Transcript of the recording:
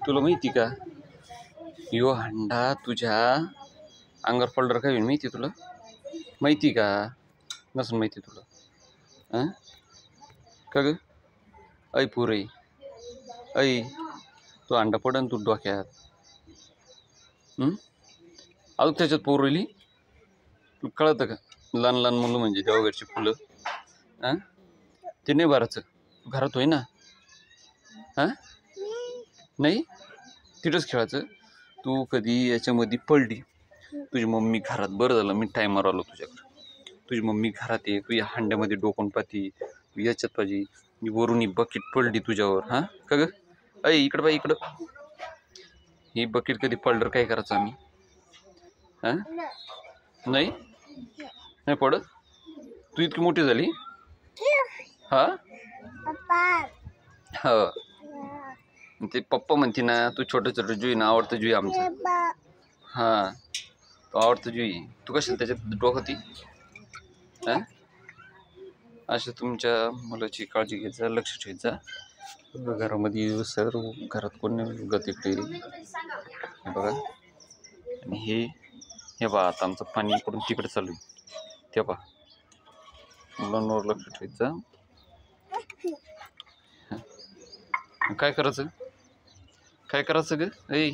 तुला माहिती का यो हंडा तुझ्या अंगावर पडल्यावर काय होईल माहिती तुला? माहिती का? नसून माहिती तुला? हां का ग? ऐ पुरे ऐ तो अंडा पडन तू डोक्यात. अजून त्याच्यात पोर राहिली. तुला कळतं का? लहान लहान मुलं म्हणजे देवाघरची फुलं. हां ते नाही भरायचं. घरात होय ना. हां नाही तिथंच खेळायचं. तू कधी याच्यामध्ये पडली तुझी मम्मी घरात, बरं झालं मी टायमर आलो तुझ्याकडे. तुझी मम्मी घरात आहे, तू या हांड्यामध्ये डोकून पाहती, तू याच्यात पाहिजे, वरून ही बकेट पडली तुझ्यावर. हां का ग? ऐ इकडं बाई इकडं. ही बकेट कधी पडल्यावर काय करायचं आम्ही? हां नाही नाही पडत. तू इतकी मोठी झाली. हा हा ते पप्पा म्हणते ना, तू छोटं छोटं जुई ना आवडतं जुई आमचं. हां तो आवडतं जुई. तू कशाला त्याच्यात डोकं ती? हां अशा तुमच्या मुलाची काळजी घेत जा, लक्ष ठेवत जा. घरामध्ये सर्व घरात कोणी गतिकडे हे बघा. आणि हे बघा आता आमचं पाणी इकडून तिकडे चालू आहे ते पहा. मुलांवर लक्ष ठेवत जा. काय करायचं? काय करायचं ग? ऐ